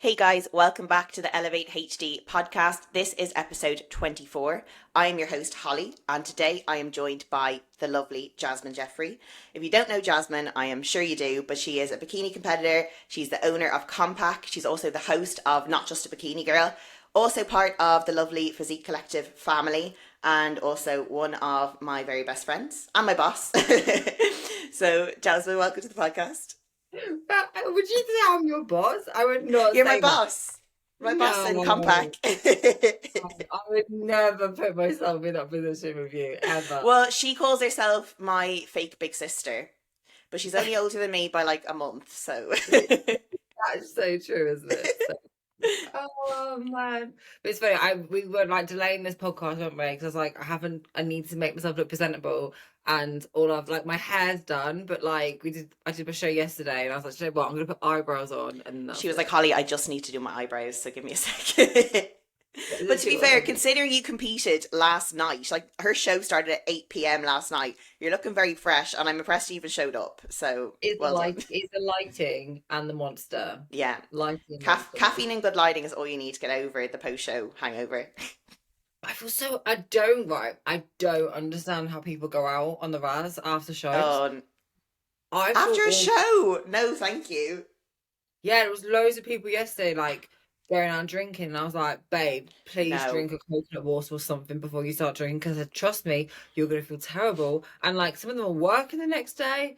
Hey guys, welcome back to the Elevate HD podcast. This is episode 24. I am your host Holly, and today I am joined by the lovely Jasmin Jeffery. If you don't know Jasmin, I am sure you do, but she is a bikini competitor. She's the owner of KOMPAK. She's also the host of Not Just a Bikini Girl, also part of the lovely Physique Collective family, and also one of my very best friends and my boss. So, Jasmin, welcome to the podcast. Would you say I'm your boss? I would not You're say my boss. My boss in No, KOMPAK. I would never put myself in that position with you, ever. Well, she calls herself my fake big sister, but she's only older than me by like a month, so. That's so true, isn't it? Oh man, but it's funny. We were like delaying this podcast, weren't we? Because I was like, I need to make myself look presentable, and all of like my hair's done, but like I did a show yesterday, and I was like, you know what? I'm gonna put eyebrows on, and She was like, Holly, I just need to do my eyebrows, so give me a second. But to be fair, considering you competed last night, like her show started at 8 p.m. last night, you're looking very fresh, and I'm impressed you even showed up. So it's well done. It's the lighting and the monster. Yeah, Lighting. caffeine and good lighting is all you need to get over the post-show hangover. I don't understand how people go out on the Raz after shows. After a show? No, thank you. Yeah, there was loads of people yesterday, like, going out drinking, and I was like, babe, please drink a coconut water or something before you start drinking, because trust me, you're going to feel terrible. And, like, some of them were working the next day.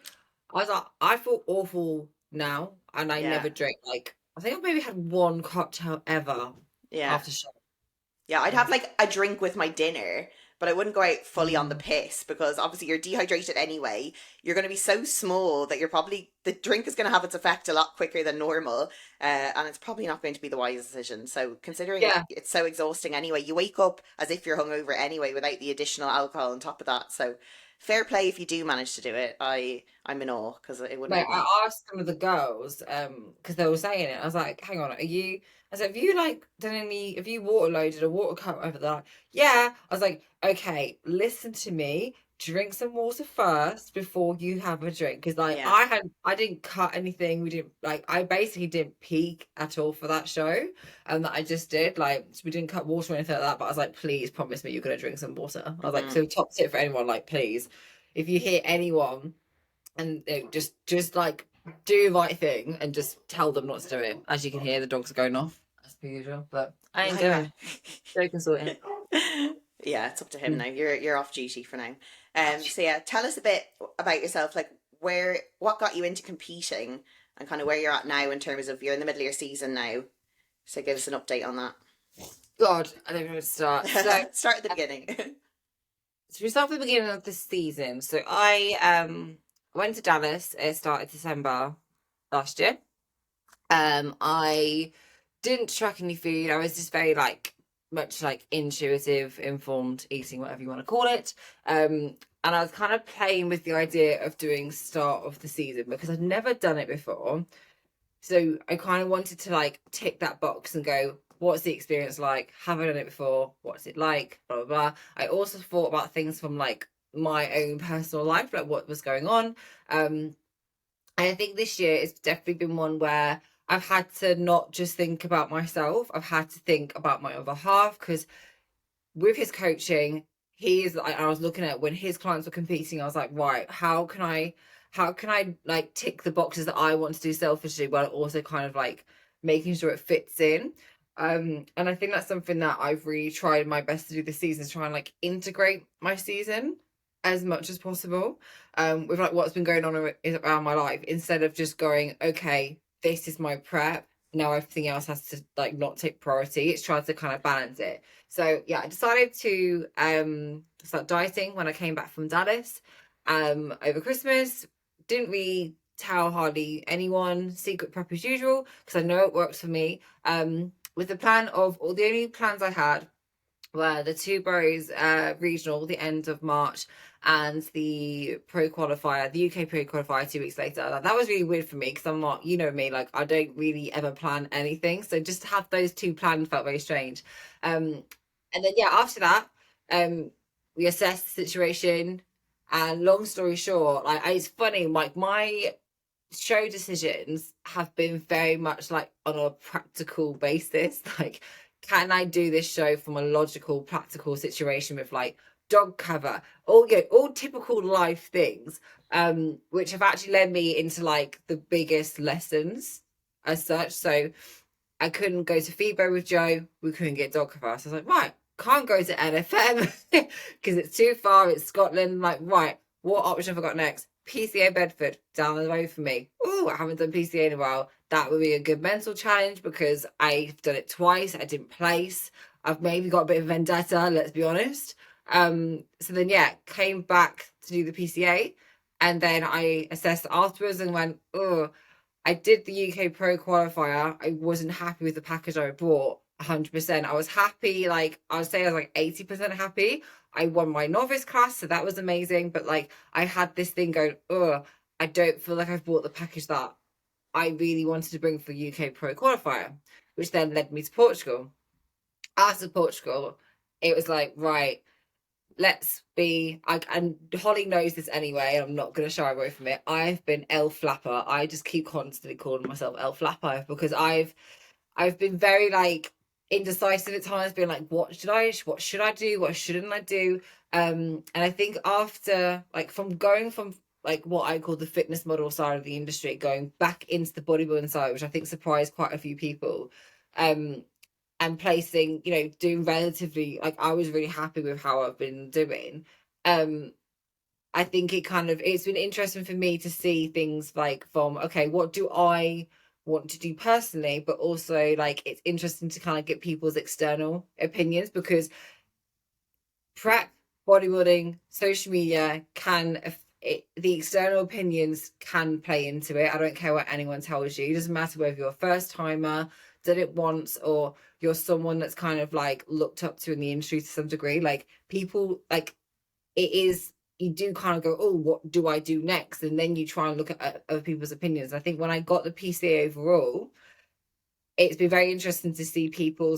I was like, I feel awful now, and I never drink. Like, I think I maybe had one cocktail ever after show. Yeah, I'd have like a drink with my dinner, but I wouldn't go out fully on the piss because obviously you're dehydrated anyway. You're going to be so small that the drink is going to have its effect a lot quicker than normal, and it's probably not going to be the wise decision. So considering it's so exhausting anyway, you wake up as if you're hungover anyway without the additional alcohol on top of that. So fair play if you do manage to do it. I'm in awe because it wouldn't. Mate, I asked some of the girls because they were saying it. I was like, hang on, I said, have you water loaded a water cup over there? Yeah. I was like, okay, listen to me. Drink some water first before you have a drink. Because like I didn't cut anything. I basically didn't peak at all for that show. And that I just did. Like, we didn't cut water or anything like that. But I was like, please promise me you're gonna drink some water. I was like, so top tip for anyone, like, please, if you hear anyone and just like do the right thing and just tell them not to do it. As you can hear, the dogs are going off as per usual, but I ain't doing it. They can sort it. Yeah, it's up to him now. You're off duty for now. So yeah, tell us a bit about yourself. Like what got you into competing and kind of where you're at now in terms of you're in the middle of your season now. So give us an update on that. God, I don't know where to start. So, start at the beginning. So we start at the beginning of the season. So I went to Dallas. It started December last year. I didn't track any food. I was just very much intuitive, informed eating, whatever you want to call it. And I was kind of playing with the idea of doing start of the season because I'd never done it before. So I kind of wanted to tick that box and go, what's the experience like? Have I done it before? What's it like? Blah, blah, blah. I also thought about things from my own personal life, like what was going on. And I think this year it's definitely been one where I've had to not just think about myself. I've had to think about my other half because with his coaching, I was looking at when his clients were competing, I was like, right, how can I tick the boxes that I want to do selfishly while also kind of making sure it fits in. And I think that's something that I've really tried my best to do this season, is try and integrate my season as much as possible with what's been going on around my life, instead of just going, okay, this is my prep, now everything else has to not take priority. It's tried to kind of balance it. So yeah, I decided to start dieting when I came back from Dallas over Christmas. Didn't really tell hardly anyone, secret prep as usual, because I know it works for me. With the plan of the only plans I had were the two Boroughs regional, the end of March, and the pro qualifier, the UK pro qualifier 2 weeks later. That was really weird for me because I'm not, you know me, I don't really ever plan anything. So just to have those two planned felt very strange. And then after that, we assessed the situation. And long story short, it's funny, my show decisions have been very much like on a practical basis. Like, can I do this show from a logical, practical situation with like dog cover, all typical life things, which have actually led me into like the biggest lessons as such. So I couldn't go to FIBO with Joe. We couldn't get dog cover. So I was like, right, can't go to NFM because it's too far. It's Scotland. Like, right, what option have I got next? PCA Bedford, down the road from me. Oh, I haven't done PCA in a while. That would be a good mental challenge because I've done it twice. I didn't place. I've maybe got a bit of vendetta, let's be honest. So then, yeah, came back to do the PCA. And then I assessed afterwards and went, oh, I did the UK Pro qualifier. I wasn't happy with the package I bought 100%. I was happy, like, I would say I was like 80% happy. I won my novice class, so that was amazing. But like, I had this thing going, oh, I don't feel like I've bought the package that I really wanted to bring for UK Pro qualifier, which then led me to Portugal. After Portugal, it was like, right, and Holly knows this anyway, and I'm not going to shy away from it. I've been El Flapper. I just keep constantly calling myself El Flapper because I've been very like indecisive at times, being like, what should I do? What shouldn't I do? And I think after like from going from like what I call the fitness model side of the industry, going back into the bodybuilding side, which I think surprised quite a few people, and placing, doing relatively, like, I was really happy with how I've been doing. I think it's been interesting for me to see things like from, okay, what do I want to do personally, but also like it's interesting to kind of get people's external opinions because prep, bodybuilding, social media the external opinions can play into it. I don't care what anyone tells you. It doesn't matter whether you're a first timer, did it once, or you're someone that's kind of like looked up to in the industry to some degree. Like people, like you do kind of go, oh, what do I do next? And then you try and look at other people's opinions. I think when I got the PCA overall, it's been very interesting to see people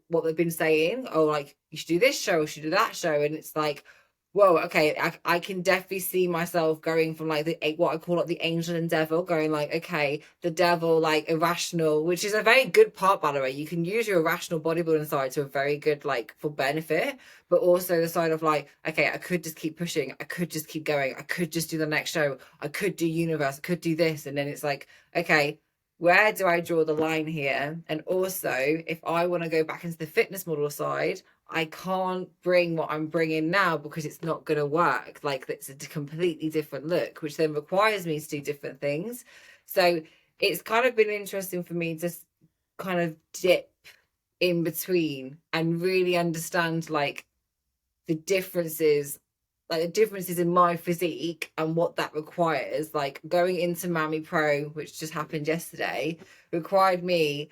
what they've been saying. Oh, like you should do this show, you should do that show, and it's like, whoa, okay, I can definitely see myself going from like what I call it the angel and devil, going like, okay, the devil, like irrational, which is a very good part, by the way. You can use your irrational bodybuilding side to a very good, like, for benefit, but also the side of like, okay, I could just keep pushing, I could just keep going, I could just do the next show, I could do universe, I could do this, and then it's like, okay, where do I draw the line here? And also, if I want to go back into the fitness model side, I can't bring what I'm bringing now because it's not going to work. Like, it's a completely different look, which then requires me to do different things. So it's kind of been interesting for me to kind of dip in between and really understand like the differences in my physique and what that requires. Like going into Mammy Pro, which just happened yesterday, required me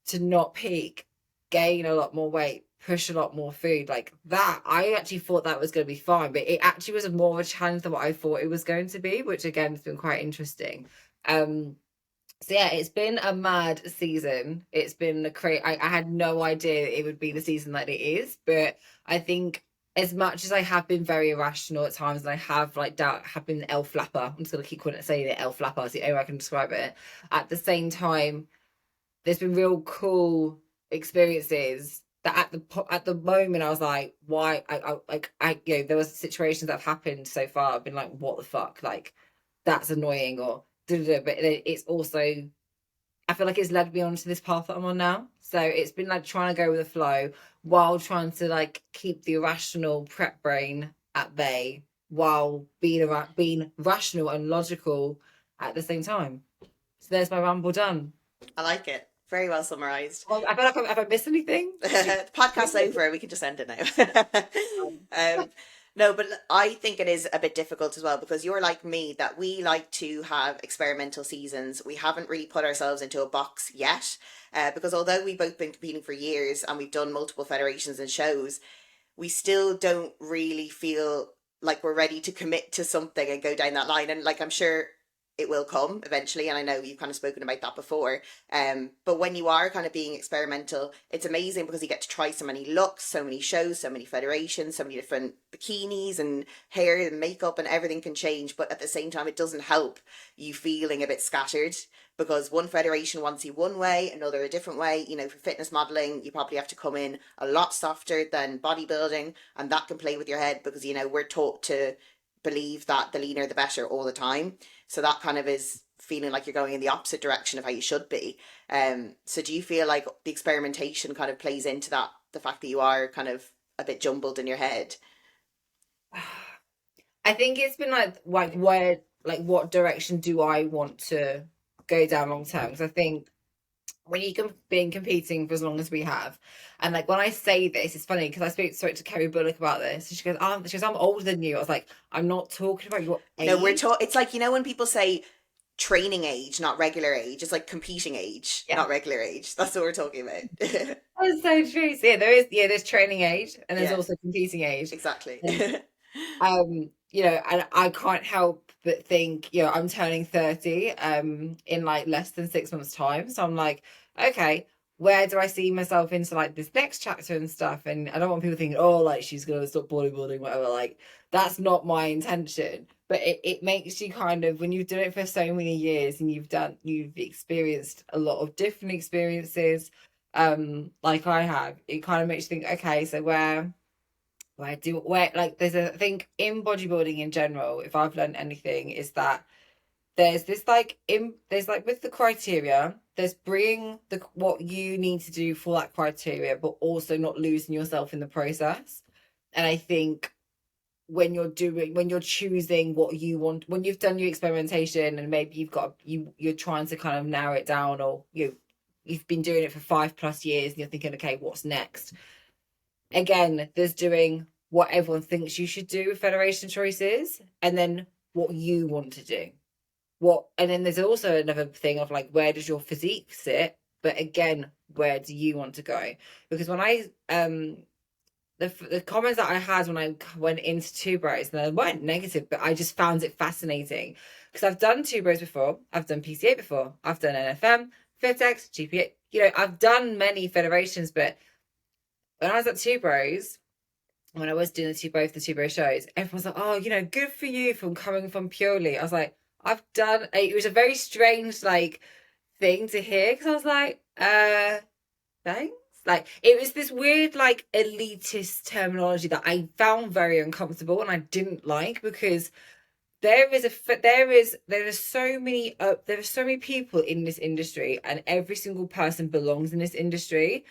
to not peak, gain a lot more weight, push a lot more food. Like that, I actually thought that was going to be fine, but it actually was more of a challenge than what I thought it was going to be, which again has been quite interesting. So yeah, it's been a mad season. It's been I had no idea it would be the season that it is, but I think as much as I have been very irrational at times, and I have have been El Flapper, I'm just gonna keep saying it, El Flapper, it's the only way I can describe it. At the same time, there's been real cool experiences that at the moment I was like, why there was situations that have happened so far. I've been like, what the fuck, like that's annoying, or but it's also, I feel like it's led me onto this path that I'm on now. So it's been like trying to go with the flow while trying to like keep the irrational prep brain at bay while being rational and logical at the same time. So there's my ramble done. I like it. Very well summarised. Well, I feel like have I missed anything? The podcast's over. We can just end it now. No, but I think it is a bit difficult as well because you're like me, that we like to have experimental seasons. We haven't really put ourselves into a box yet because although we've both been competing for years and we've done multiple federations and shows, we still don't really feel like we're ready to commit to something and go down that line. And like, I'm sure it will come eventually. And I know you've kind of spoken about that before. But when you are kind of being experimental, it's amazing because you get to try so many looks, so many shows, so many federations, so many different bikinis and hair and makeup, and everything can change. But at the same time, it doesn't help you feeling a bit scattered, because one federation wants you one way, another a different way. You know, for fitness modeling, you probably have to come in a lot softer than bodybuilding, and that can play with your head because, you know, we're taught to believe that the leaner the better all the time. So that kind of is feeling like you're going in the opposite direction of how you should be. So do you feel like the experimentation kind of plays into that, the fact that you are kind of a bit jumbled in your head? I think it's been like where, like, what direction do I want to go down long term? Because I think when you've been competing for as long as we have, and like when I say this, it's funny because I spoke to Kerry Bullock about this, and she goes, I'm older than you. I was like, I'm not talking about your age. No, it's like, you know, when people say training age, not regular age, it's like competing age, not regular age. That's what we're talking about. That's so true. So there's training age, and there's also competing age. Exactly. You know, and I can't help but think, you know, I'm turning 30 in like less than 6 months' time. So I'm like, okay, where do I see myself into like this next chapter and stuff? And I don't want people thinking, oh, like she's gonna stop bodybuilding, whatever. Like, that's not my intention. But it makes you kind of, when you've done it for so many years and you've experienced a lot of different experiences, like I have, it kind of makes you think, okay, so where like there's a thing in bodybuilding in general, if I've learned anything, is that there's this like there's like with the criteria, there's bringing what you need to do for that criteria, but also not losing yourself in the process. And I think when you're choosing what you want, when you've done your experimentation and maybe you're trying to kind of narrow it down, or you've been doing it for 5+ years and you're thinking, okay, what's next? Again, there's doing what everyone thinks you should do with federation choices, and then what you want to do. And then there's also another thing of like, where does your physique sit? But again, where do you want to go? Because when I the comments that I had when I went into Two Bros, and they weren't negative, but I just found it fascinating because I've done Two Bros before, I've done PCA before, I've done NFM, FitX, GPA. You know, I've done many federations, but when I was at Two Bros, when I was doing both the Two Bros shows, everyone's like, oh, you know, good for you from coming from Purely. I was like, it was a very strange, like, thing to hear, because I was like, thanks. Like, it was this weird, like, elitist terminology that I found very uncomfortable and I didn't like, because there are so many people in this industry, and every single person belongs in this industry.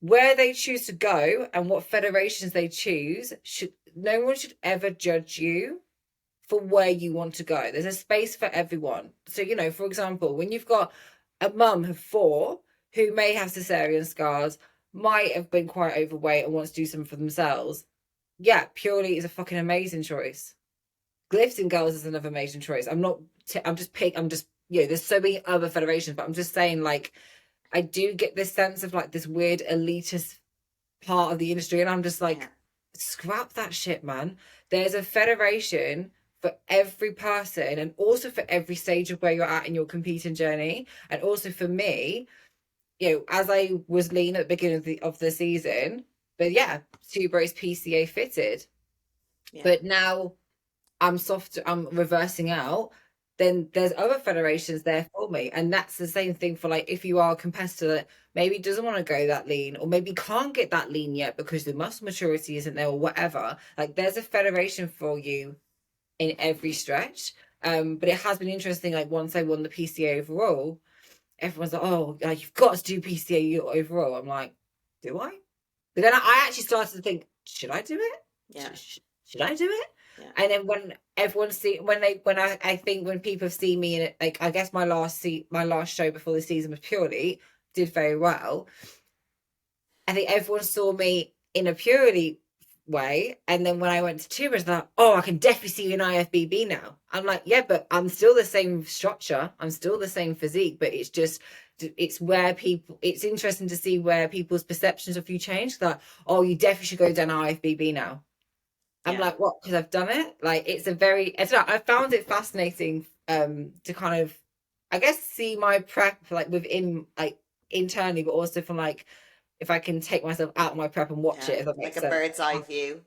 Where they choose to go and what federations they choose, no one should ever judge you for where you want to go. There's a space for everyone. So, you know, for example, when you've got a mum of 4 who may have cesarean scars, might have been quite overweight and wants to do something for themselves, yeah, Purely is a fucking amazing choice. Lifting Girls is another amazing choice. There's so many other federations, but I'm just saying, like, I do get this sense of like this weird elitist part of the industry, and I'm just like, scrap that shit, man. There's a federation for every person, and also for every stage of where you're at in your competing journey. And also for me, you know, as I was lean at the beginning of the season, but yeah, Two Bros PCA fitted. Yeah. But now I'm reversing out. Then there's other federations there for me. And that's the same thing for, like, if you are a competitor that maybe doesn't want to go that lean, or maybe can't get that lean yet because the muscle maturity isn't there, or whatever. Like, there's a federation for you in every stretch. But it has been interesting, like, once I won the PCA overall, everyone's like, oh, you've got to do PCA overall. I'm like, do I? But then I actually started to think, should I do it? Yeah. Should I do it? Yeah. And then when people see me in it, like, I guess my last show before the season was Purely, did very well. I think everyone saw me in a Purely way, and then when I went to Two Bros, they're like, oh, I can definitely see you in IFBB now. I'm like, yeah, but I'm still the same structure, I'm still the same physique, but it's interesting to see where people's perceptions of you change. Like, oh, you definitely should go down IFBB now. I'm like, what? Because I've done it. Like, I found it fascinating to kind of, I guess, see my prep like within like internally, but also from like if I can take myself out of my prep and watch Yeah, it, if that like makes a sense. bird's eye view.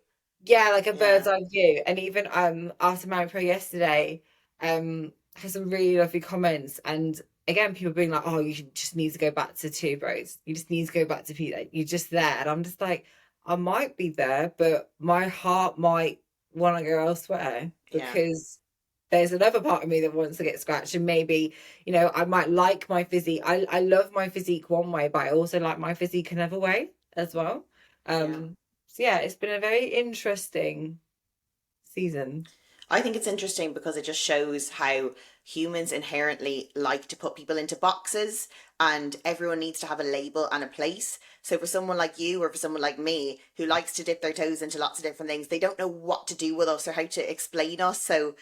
Yeah, like a bird's Yeah, eye view. And even after Mary Pro yesterday, had some really lovely comments. And again, people being like, "Oh, just need to go back to two bros. You just need to go back to Peter. You're just there." And I'm just like, I might be there, but my heart might want to go elsewhere yeah, because there's another part of me that wants to get scratched. And maybe, you know, I might like my physique. I love my physique one way, but I also like my physique another way as well. yeah. So yeah, it's been a very interesting season. I think it's interesting because it just shows how humans inherently like to put people into boxes, and everyone needs to have a label and a place. So for someone like you or for someone like me who likes to dip their toes into lots of different things, they don't know what to do with us or how to explain us. So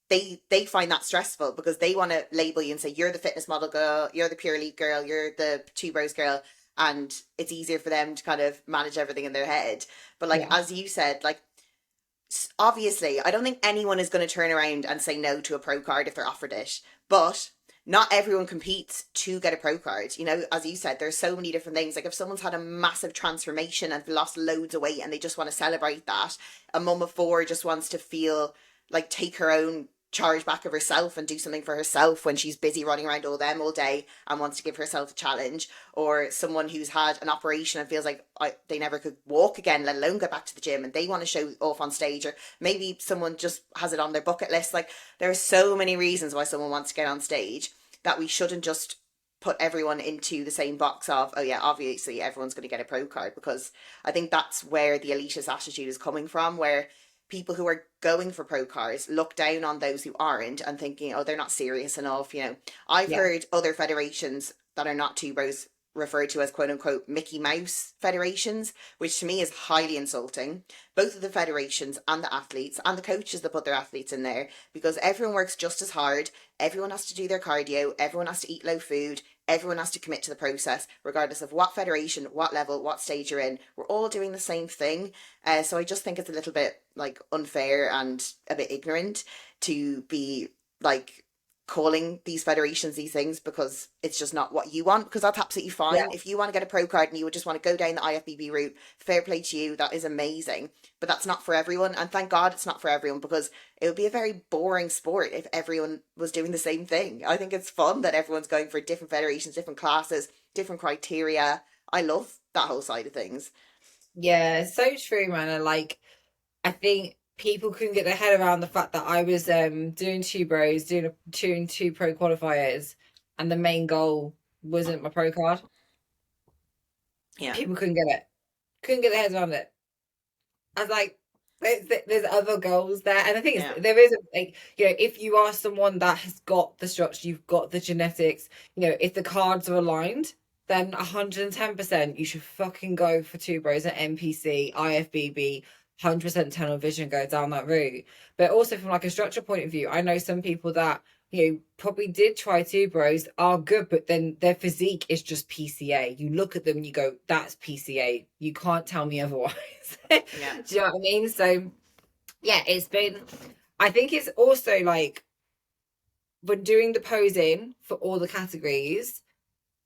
they find that stressful because they want to label you and say you're the fitness model girl, you're the pure elite girl, you're the two bros girl, and it's easier for them to kind of manage everything in their head. But like Yeah. as you said, like obviously, I don't think anyone is going to turn around and say no to a pro card if they're offered it. But not everyone competes to get a pro card. You know, as you said, there's so many different things. Like if someone's had a massive transformation and lost loads of weight and they just want to celebrate that, a mum of four just wants to feel like take her own charge back of herself and do something for herself when she's busy running around all them all day and wants to give herself a challenge, or someone who's had an operation and feels like they never could walk again, let alone go back to the gym, and they want to show off on stage, or maybe someone just has it on their bucket list. Like there are so many reasons why someone wants to get on stage that we shouldn't just put everyone into the same box of, oh yeah, obviously everyone's going to get a pro card, because I think that's where the elitist attitude is coming from, where people who are going for pro cards look down on those who aren't and thinking, oh, they're not serious enough. You know, I've Yeah. heard other federations that are not two bros referred to as quote unquote Mickey Mouse federations, which to me is highly insulting. Both of the federations and the athletes and the coaches that put their athletes in there, because everyone works just as hard. Everyone has to do their cardio. Everyone has to eat low food. Everyone has to commit to the process, regardless of what federation, what level, what stage you're in. We're all doing the same thing. So I just think it's a little bit like unfair and a bit ignorant to be like calling these federations these things because it's just not what you want, because that's absolutely Yeah. fine. If you want to get a pro card and you would just want to go down the IFBB route, fair play to you, that is amazing. But that's not for everyone, and thank God it's not for everyone, because it would be a very boring sport if everyone was doing the same thing. I think it's fun that everyone's going for different federations, different classes, different criteria. I love that whole side of things. Yeah, so true, man. And like, I think people couldn't get their head around the fact that I was doing two bros, doing two pro qualifiers, and the main goal wasn't my pro card. Yeah. People couldn't get it. Couldn't get their heads around it. I was like, there's other goals there, and the thing is, Yeah. there is like, you know, if you are someone that has got the structure, you've got the genetics, you know, if the cards are aligned, then 110% you should fucking go for two bros at NPC, IFBB, 100% tunnel vision, go down that route. But also from like a structure point of view, I know some people that, you know, probably did try two bros, are good, but then their physique is just PCA. You look at them and you go, that's PCA. You can't tell me otherwise. Do Yeah. you know what I mean? So yeah, it's been, I think it's also like when doing the posing for all the categories,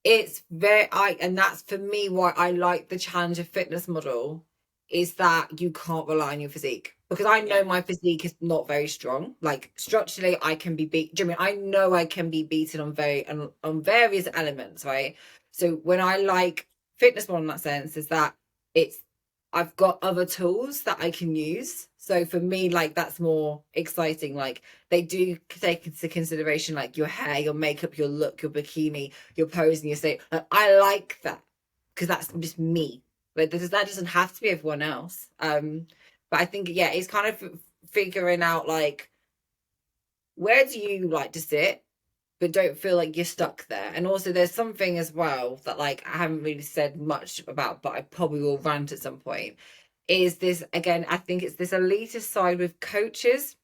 it's very, and that's for me why I like the challenge of fitness model, is that you can't rely on your physique, because I know Yeah. my physique is not very strong. Like structurally, I can be beat. Do you know what I mean? I know I can be beaten on various elements, right? So when I like fitness model in that sense, is that it's, I've got other tools that I can use. So for me, like that's more exciting. Like they do take into consideration like your hair, your makeup, your look, your bikini, your pose, and your state. Like, I like that because that's just me. Like that doesn't have to be everyone else. But I think yeah, it's kind of figuring out like where do you like to sit, but don't feel like you're stuck there. And also there's something as well that like I haven't really said much about, but I probably will rant at some point, is this again, I think it's this elitist side with coaches.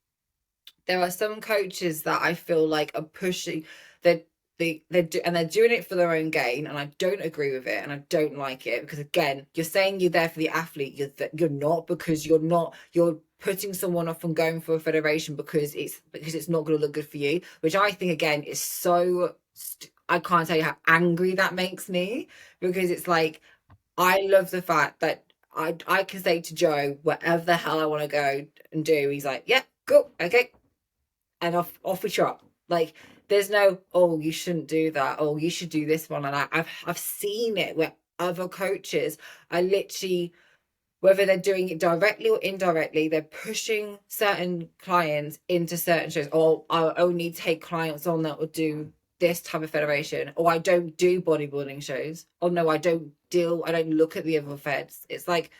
There are some coaches that I feel like are pushing, they're they're doing it for their own gain, and I don't agree with it, and I don't like it, because again, you're saying you're there for the athlete, you're not, because you're putting someone off from going for a federation because it's not going to look good for you, which I think again is so I can't tell you how angry that makes me, because it's like, I love the fact that I can say to Joe whatever the hell I want to go and do. He's like, yeah, cool, okay, and off we trot. Like, there's no, oh, you shouldn't do that, oh, you should do this one. And I've seen it where other coaches are literally, whether they're doing it directly or indirectly, they're pushing certain clients into certain shows. Or I'll only take clients on that will do this type of federation, or I don't do bodybuilding shows. Oh no, I don't look at the other feds. It's like,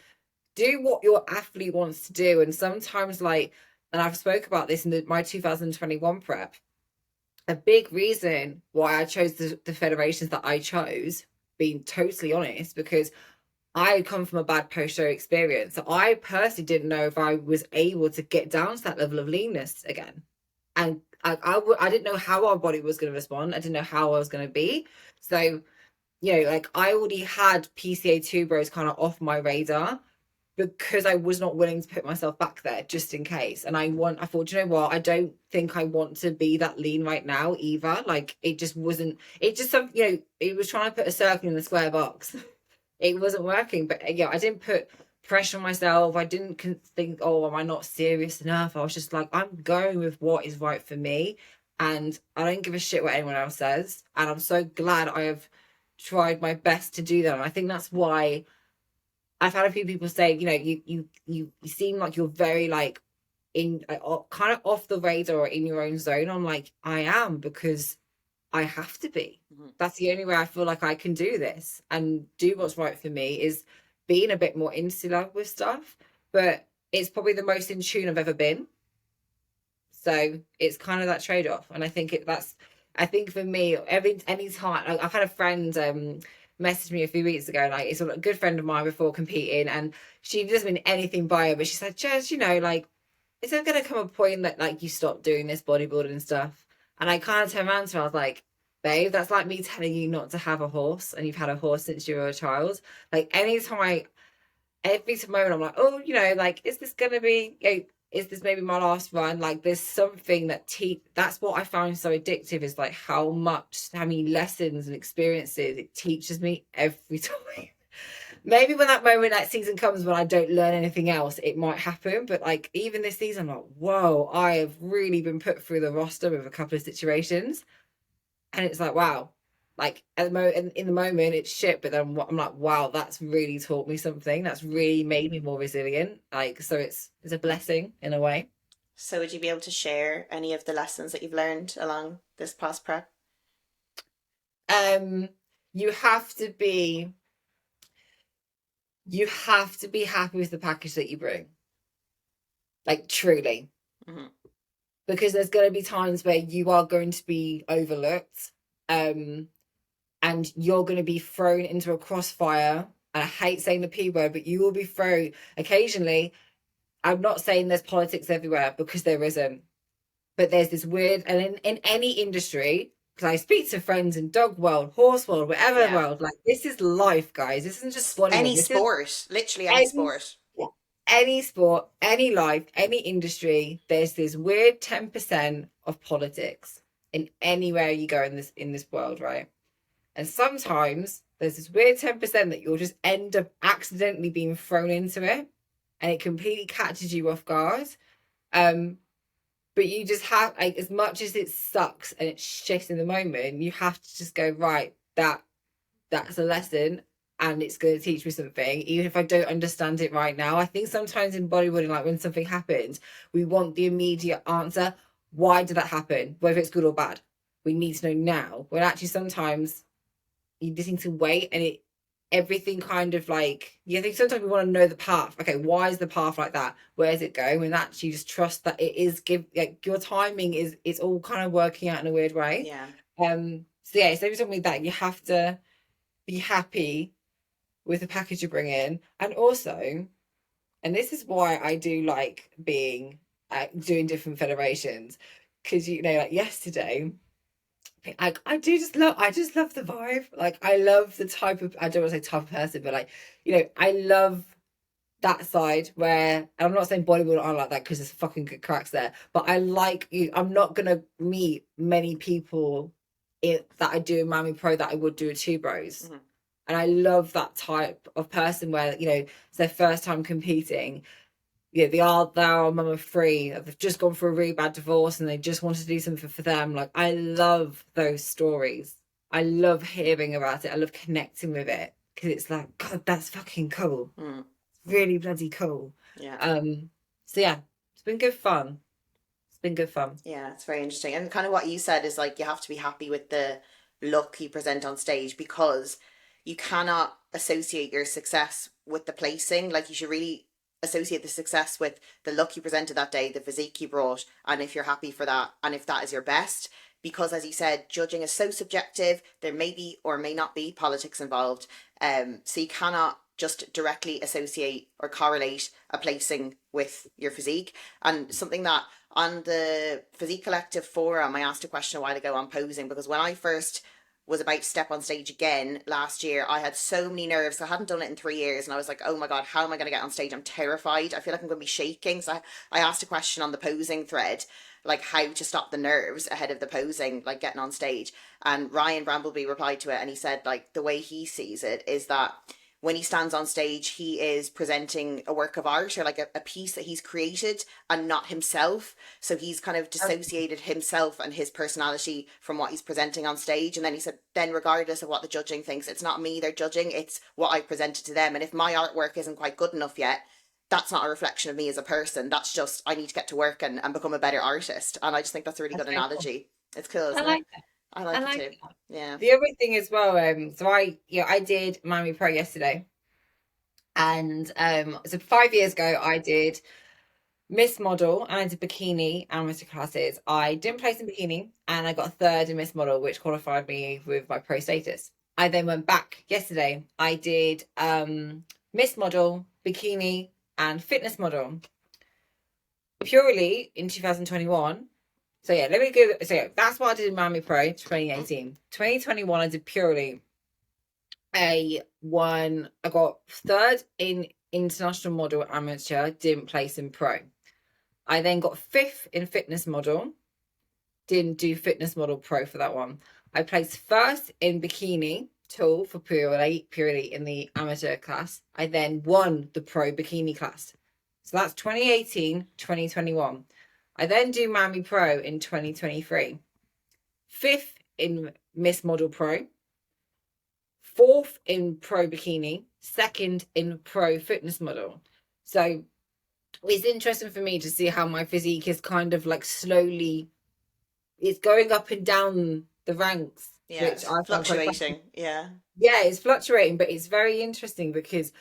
do what your athlete wants to do. And sometimes, like, and I've spoke about this in my 2021 prep, a big reason why I chose the federations that I chose, being totally honest, because I had come from a bad post-show experience. So I personally didn't know if I was able to get down to that level of leanness again. And I didn't know how our body was going to respond. I didn't know how I was going to be. So, like, I already had PCA 2 bros kind of off my radar, because I was not willing to put myself back there just in case. And I thought, you know what? I don't think I want to be that lean right now either. Like, it just wasn't, it just, it was trying to put a circle in a square box. It wasn't working. But I didn't put pressure on myself. I didn't think, oh, am I not serious enough? I was just like, I'm going with what is right for me. And I don't give a shit what anyone else says. And I'm so glad I have tried my best to do that. And I think that's why I've had a few people say, you seem like you're very, like, in kind of off the radar or in your own zone. I'm like, I am, because I have to be. Mm-hmm. That's the only way I feel like I can do this and do what's right for me, is being a bit more insular with stuff. But it's probably the most in tune I've ever been. So it's kind of that trade-off. And I think I think for me, any time, like, I've had a friend messaged me a few weeks ago, like, it's a good friend of mine before competing, and she doesn't mean anything by it, but she said, Jess, like, is there going to come a point that, like, you stop doing this bodybuilding stuff? And I kind of turned around to her, I was like, babe, that's like me telling you not to have a horse, and you've had a horse since you were a child. Like, every moment I'm like, oh, like, is this going to be, is this maybe my last run? Like, there's something that's what I found so addictive, is like how many lessons and experiences it teaches me every time. Maybe when that season comes when I don't learn anything else, it might happen. But, like, even this season, I'm like, whoa, I have really been put through the roster with a couple of situations. And it's like, wow, like, in the moment it's shit, but then I'm like, wow, that's really taught me something. That's really made me more resilient. Like, so it's a blessing in a way. So would you be able to share any of the lessons that you've learned along this past prep? You have to be happy with the package that you bring. Like, truly. Mm-hmm. Because there's going to be times where you are going to be overlooked. And you're going to be thrown into a crossfire. And I hate saying the P word, but you will be thrown occasionally. I'm not saying there's politics everywhere, because there isn't. But there's this weird, and in any industry, because I speak to friends in dog world, horse world, whatever world, like, this is life, guys. This isn't just bodybuilding. Any sport, literally any sport. Yeah. Any sport, any life, any industry, there's this weird 10% of politics in anywhere you go in this world, right? And sometimes there's this weird 10% that you'll just end up accidentally being thrown into it, and it completely catches you off guard. But you just have, like, as much as it sucks and it's shit in the moment, you have to just go, right, that's a lesson, and it's going to teach me something, even if I don't understand it right now. I think sometimes in bodybuilding, like, when something happens, we want the immediate answer. Why did that happen? Whether it's good or bad, we need to know now. When actually sometimes you just need to wait, and everything kind of, like, I think sometimes we want to know the path. Okay, why is the path like that? Where does it go? And actually just trust that it is your timing it's all kind of working out in a weird way. Yeah. So every something like that, you have to be happy with the package you bring in. And also, and this is why I do like doing different federations, because like yesterday, I just love the vibe. Like, I love the type of, I don't want to say type of person, but like, you know, I love that side where, and I'm not saying bodybuilding aren't like that because there's fucking good cracks there, but I like you. I'm not gonna meet many people that I do in Miami Pro that I would do at Two Bros. Mm-hmm. And I love that type of person where, you know, it's their first time competing. Yeah, they are a mum of three. They've just gone through a really bad divorce and they just want to do something for them. Like, I love those stories. I love hearing about it. I love connecting with it because it's like, God, that's fucking cool. Mm. Really bloody cool. Yeah. So yeah, it's been good fun. It's been good fun. Yeah, it's very interesting. And kind of what you said is like you have to be happy with the look you present on stage because you cannot associate your success with the placing. Like you should really associate the success with the look you presented that day, the physique you brought, and if you're happy for that, and if that is your best. Because as you said, judging is so subjective. There may be or may not be politics involved. So you cannot just directly associate or correlate a placing with your physique. And something that on the Physique Collective forum, I asked a question a while ago on posing because when I first was about to step on stage again last year, I had so many nerves. I hadn't done it in 3 years and I was like, oh my God, how am I going to get on stage? I'm terrified. I feel like I'm going to be shaking. So I asked a question on the posing thread, like how to stop the nerves ahead of the posing, like getting on stage. And Ryan Brambleby replied to it and he said like the way he sees it is that when he stands on stage, he is presenting a work of art or like a piece that he's created and not himself. So he's kind of dissociated himself and his personality from what he's presenting on stage. And then he said, then regardless of what the judging thinks, it's not me they're judging, it's what I presented to them. And if my artwork isn't quite good enough yet, that's not a reflection of me as a person. That's just, I need to get to work and become a better artist. And I just think that's a really good analogy. It's cool, isn't it? I like it too. That. Yeah. The other thing as well, so I did Miami Pro yesterday. And so 5 years ago I did Miss Model and I did bikini amateur classes. I didn't place in bikini and I got a third in Miss Model, which qualified me with my pro status. I then went back yesterday. I did Miss Model, bikini and fitness model purely in 2021. So yeah, let me go. So yeah, that's what I did in Miami Pro 2018. 2021, I did purely I got third in international model amateur, didn't place in pro. I then got fifth in fitness model, didn't do fitness model pro for that one. I placed first in bikini tall for purely in the amateur class. I then won the pro bikini class. So that's 2018, 2021. I then do Miami Pro in 2023. Fifth in Miss Model Pro. Fourth in Pro Bikini. Second in Pro Fitness Model. So it's interesting for me to see how my physique is kind of like slowly, it's going up and down the ranks. Yeah, which I fluctuating. Yeah. Yeah, it's fluctuating, but it's very interesting because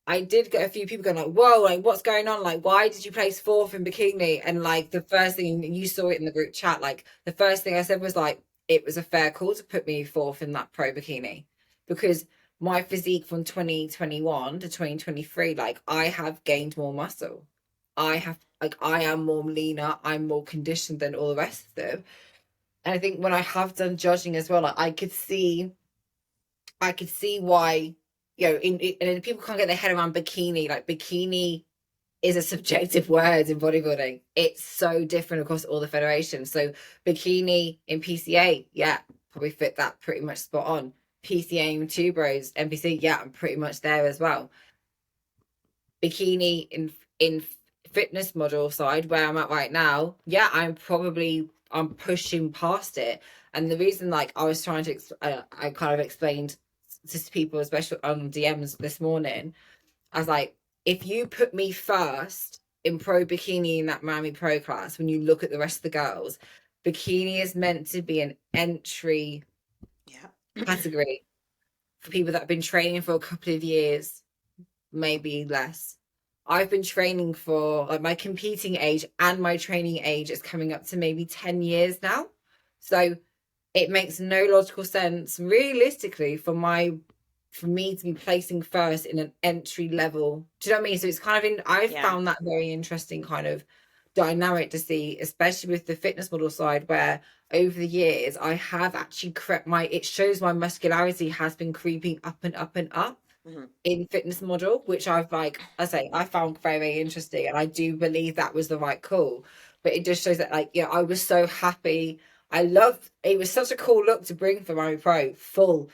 I did get a few people going like, whoa, like what's going on? Like, why did you place fourth in bikini? And like the first thing, you saw it in the group chat, like the first thing I said was like, it was a fair call to put me fourth in that pro bikini because my physique from 2021 to 2023, like I have gained more muscle. I am more leaner. I'm more conditioned than all the rest of them. And I think when I have done judging as well, like I could see why, you know, and people can't get their head around bikini. Like bikini is a subjective word in bodybuilding. It's so different across all the federations. So bikini in PCA, yeah, probably fit that pretty much spot on. PCA in Two Bros, NPC, yeah, I'm pretty much there as well. Bikini in fitness model side where I'm at right now, yeah, I'm pushing past it. And the reason, like, I was trying to, I kind of explained to people, especially on DMs this morning, I was like, if you put me first in pro bikini in that Miami Pro class, when you look at the rest of the girls, bikini is meant to be an entry category for people that have been training for a couple of years, maybe less. I've been training for, like, my competing age and my training age is coming up to maybe 10 years now. So it makes no logical sense realistically for me to be placing first in an entry level. Do you know what I mean? So it's kind of I've found that very interesting kind of dynamic to see, especially with the fitness model side, where over the years I have actually it shows my muscularity has been creeping up and up and up in fitness model, which I've I found very, very interesting, and I do believe that was the right call. But it just shows that I was so happy. I loved it. Was such a cool look to bring for Miami Pro, full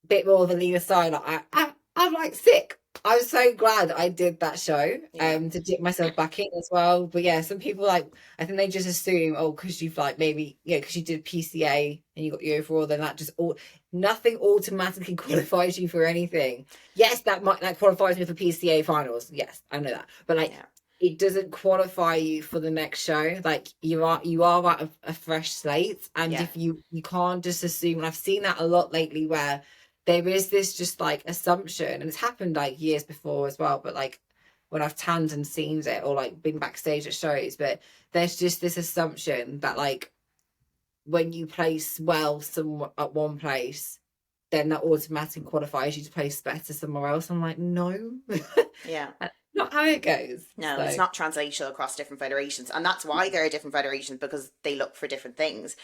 bit more of the leaner side. I'm like sick. I was so glad I did that show to dip myself back in as well. But yeah, some people I think they just assume, because you've maybe because you did PCA and you got the overall, then that just nothing automatically qualifies you for anything. Yes, that qualifies me for PCA finals. Yes, I know that, but it doesn't qualify you for the next show. You are at a fresh slate, and if you can't just assume. And I've seen that a lot lately, where there is this just assumption, and it's happened years before as well, but when I've tanned and seen it, or been backstage at shows, but there's just this assumption that when you place well at one place, then that automatically qualifies you to place better somewhere else. I'm like, no. Yeah. Not how it goes. No, it's not translational across different federations, and that's why there are different federations, because they look for different things.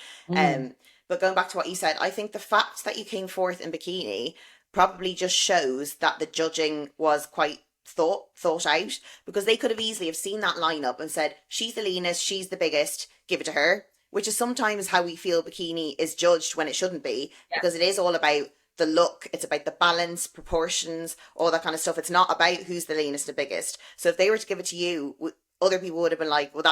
But going back to what you said, I think the fact that you came forth in bikini probably just shows that the judging was quite thought out, because they could have easily have seen that lineup and said, she's the leanest, she's the biggest, give it to her, which is sometimes how we feel bikini is judged when it shouldn't be, because it is all about the look, it's about the balance, proportions, all that kind of stuff. It's not about who's the leanest and biggest. So if they were to give it to you, other people would have been like, well,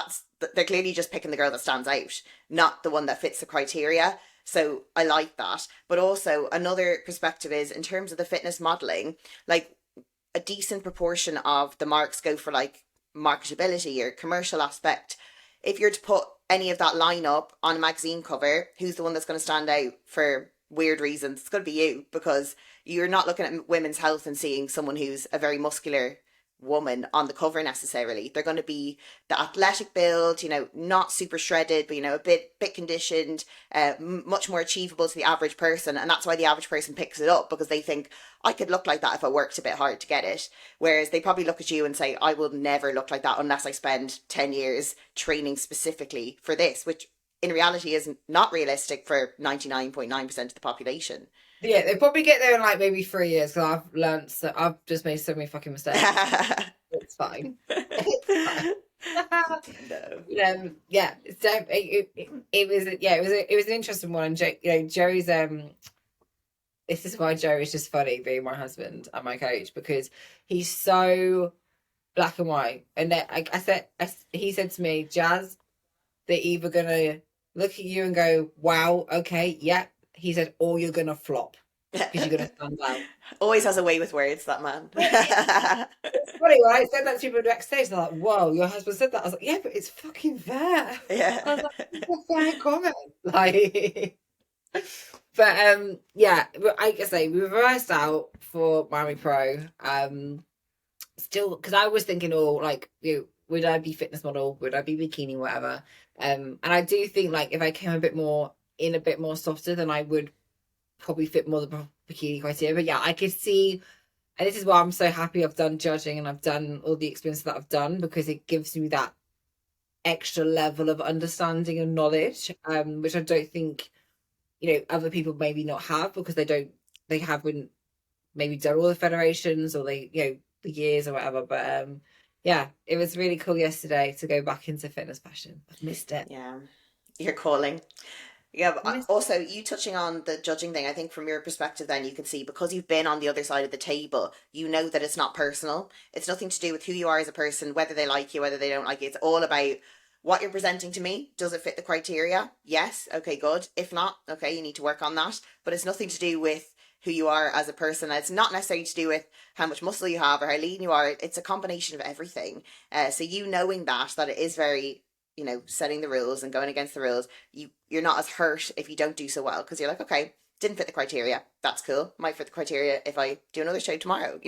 they're clearly just picking the girl that stands out, not the one that fits the criteria. So I like that. But also another perspective is, in terms of the fitness modeling, a decent proportion of the marks go for marketability or commercial aspect. If you're to put any of that lineup on a magazine cover, who's the one that's going to stand out for weird reasons? It's going to be you, because you're not looking at women's health and seeing someone who's a very muscular woman on the cover necessarily. They're going to be the athletic build, not super shredded, but a bit conditioned, much more achievable to the average person. And that's why the average person picks it up, because they think, I could look like that if I worked a bit hard to get it. Whereas they probably look at you and say, I will never look like that unless I spend 10 years training specifically for this, which in reality is not realistic for 99.9% of the population. Yeah, they probably get there in maybe 3 years, because I've learned I've just made so many fucking mistakes. It's fine. It's fine. No. Yeah, it's it was an interesting one. And Joey's this is why Joey's just funny being my husband and my coach, because he's so black and white. And then he said to me, Jazz, they're either gonna look at you and go, wow, okay, yeah. He said, or you're gonna flop, because you're gonna stand out. Always has a way with words, that man. It's funny, right? I said that to people backstage. They're like, whoa, your husband said that. I was like, yeah, but it's fucking fair. Yeah. I was like, it's a fair comment. But yeah, I say we reversed out for Miami Pro. Still, because I was thinking, would I be fitness model? Would I be bikini? Whatever. And I do think if I came a bit more softer, then I would probably fit more the bikini criteria. But yeah, I could see, and this is why I'm so happy I've done judging and I've done all the experience that I've done, because it gives me that extra level of understanding and knowledge, which I don't think other people maybe not have, because they haven't maybe done all the federations, or the years or whatever. But yeah, it was really cool yesterday to go back into fitness fashion. I've missed it. Yeah, you're calling. Yeah, but also you touching on the judging thing, I think from your perspective then you can see, because you've been on the other side of the table, that it's not personal. It's nothing to do with who you are as a person, whether they like you, whether they don't like you. It's all about what you're presenting to me. Does it fit the criteria? Yes. Okay, good. If not, okay, you need to work on that. But it's nothing to do with who you are as a person. It's not necessarily to do with how much muscle you have or how lean you are. It's a combination of everything. So knowing that it is very, setting the rules and going against the rules, you're not as hurt if you don't do so well, because you're like, okay, didn't fit the criteria. That's cool. Might fit the criteria if I do another show tomorrow,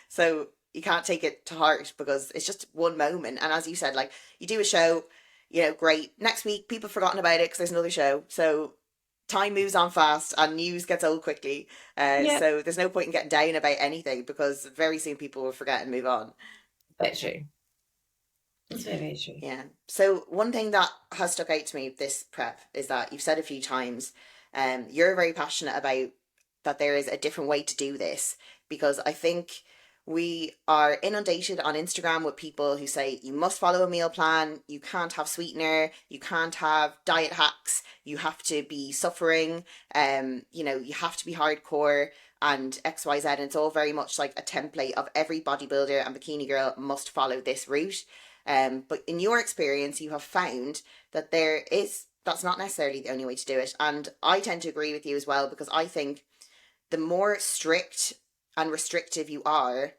So you can't take it to heart, because it's just one moment. And as you said, you do a show, great. Next week, people have forgotten about it because there's another show. So time moves on fast and news gets old quickly. So there's no point in getting down about anything, because very soon people will forget and move on. That's true. It's very, very true. Yeah. So one thing that has stuck out to me this prep is that you've said a few times, you're very passionate about that there is a different way to do this, because I think we are inundated on Instagram with people who say you must follow a meal plan, you can't have sweetener, you can't have diet hacks, you have to be suffering, you have to be hardcore and XYZ, and it's all very much like a template of every bodybuilder and bikini girl must follow this route. But in your experience, you have found that that's not necessarily the only way to do it. And I tend to agree with you as well, because I think the more strict and restrictive you are,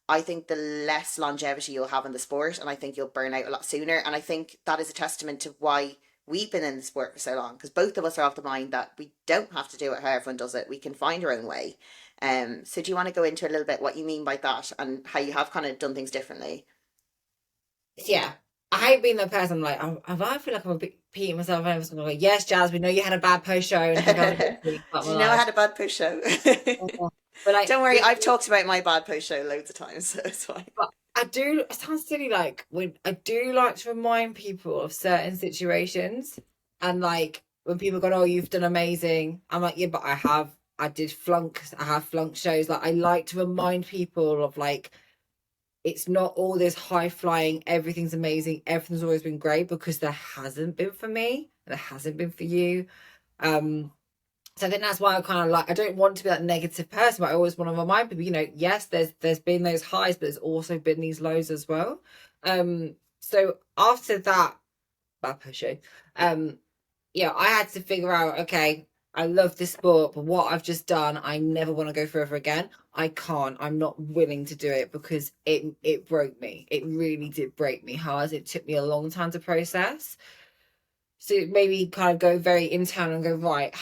I think the less longevity you'll have in the sport, and I think you'll burn out a lot sooner. And I think that is a testament to why we've been in the sport for so long, because both of us are of the mind that we don't have to do it how everyone does it. We can find our own way. So do you want to go into a little bit what you mean by that and how you have kind of done things differently? Yeah. I hate being that person. Like, I feel like I'm a bit peeing myself. And I was going to go, yes, Jazz, we know you had a bad post show. And Do you know I had a bad post show? But like, don't worry, I've talked about my bad post show loads of times, so it's fine. But I do, it sounds silly, like, when I do like to remind people of certain situations. And like, when people go, oh, you've done amazing. I'm like, yeah, but I have flunked shows. Like, I like to remind people of like, it's not all this high flying, everything's amazing, everything's always been great, because there hasn't been for me, there hasn't been for you. So I think that's why I kind of like, I don't want to be that negative person, but I always want to remind people, yes, there's been those highs, but there's also been these lows as well. So after that bad push, I had to figure out, okay, I love this sport, but what I've just done, I never want to go further again. I can't. I'm not willing to do it, because it broke me. It really did break me hard. It took me a long time to process. So maybe kind of go very internal and go, right,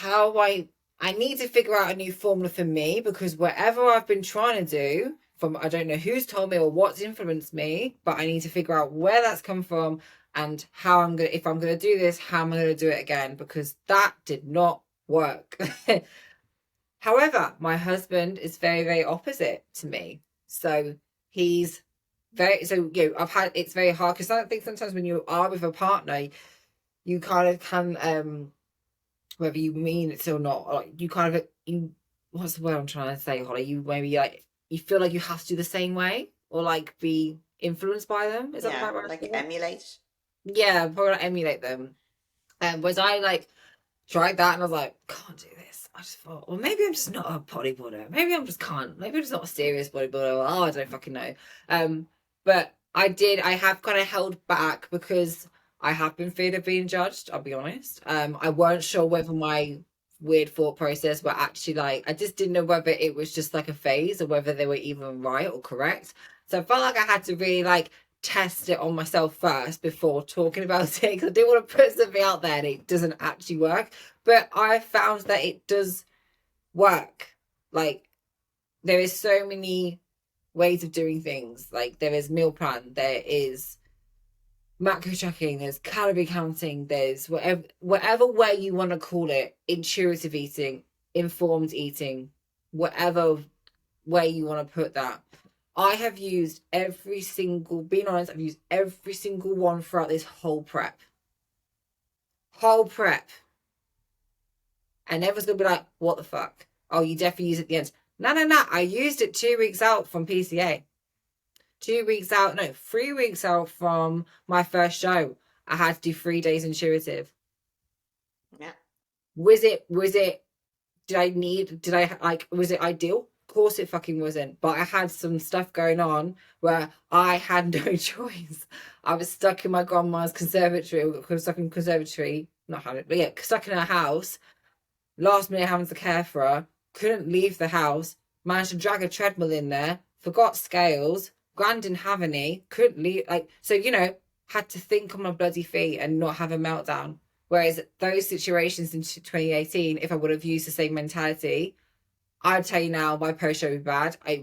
I need to figure out a new formula for me, because whatever I've been trying to do, I don't know who's told me or what's influenced me, but I need to figure out where that's come from and if I'm going to do this, how am I going to do it again? Because that did not work. However, my husband is very, very opposite to me. So it's very hard, because I think sometimes when you are with a partner, you kind of can, whether you mean it or not, like you kind of, what's the word I'm trying to say, Holly? You maybe like, you feel like you have to do the same way, or like be influenced by them. Is that the right word? Like emulate? Yeah, probably like emulate them. Whereas I like tried that and I was like, can't do this. I just thought, well, maybe I'm just not a bodybuilder. Maybe I'm just can't. Maybe I'm just not a serious bodybuilder. Oh, I don't fucking know. But I have kind of held back, because I have been feared of being judged, I'll be honest. I weren't sure whether my weird thought process were actually like, I just didn't know whether it was just like a phase or whether they were even right or correct. So I felt like I had to really like test it on myself first before talking about it, because I didn't want to put something out there and it doesn't actually work. But I found that it does work. Like, there is so many ways of doing things. Like, there is meal plan, there is macro tracking, there's calorie counting, there's whatever way you want to call it, intuitive eating, informed eating, whatever way you want to put that. I have used being honest, I've used every single one throughout this whole prep. And everyone's going to be like, what the fuck? Oh, you definitely use it at the end. No. I used it 2 weeks out from PCA. 3 weeks out from my first show. I had to do 3 days intuitive. Yeah. Was it ideal? Of course it fucking wasn't. But I had some stuff going on where I had no choice. I was stuck in my grandma's conservatory, stuck in her house. Last minute having to care for her. Couldn't leave the house. Managed to drag a treadmill in there. Forgot scales. Gran didn't have any. Couldn't leave. Had to think on my bloody feet and not have a meltdown. Whereas those situations in 2018, if I would have used the same mentality, I'd tell you now, my post show would be bad. It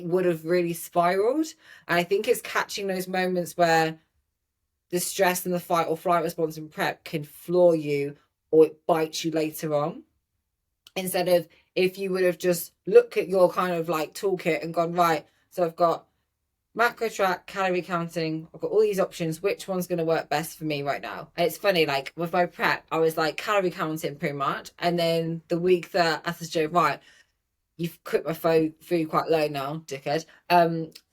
would have really spiraled. And I think it's catching those moments where the stress and the fight or flight response in prep can floor you, or it bites you later on. Instead of, if you would have just looked at your kind of like toolkit and gone, right, so I've got macro track, calorie counting. I've got all these options. Which one's going to work best for me right now? And it's funny, like with my prep, I was like calorie counting pretty much. And then the week that I said, Joe, right, you've cooked my food quite low now, dickhead.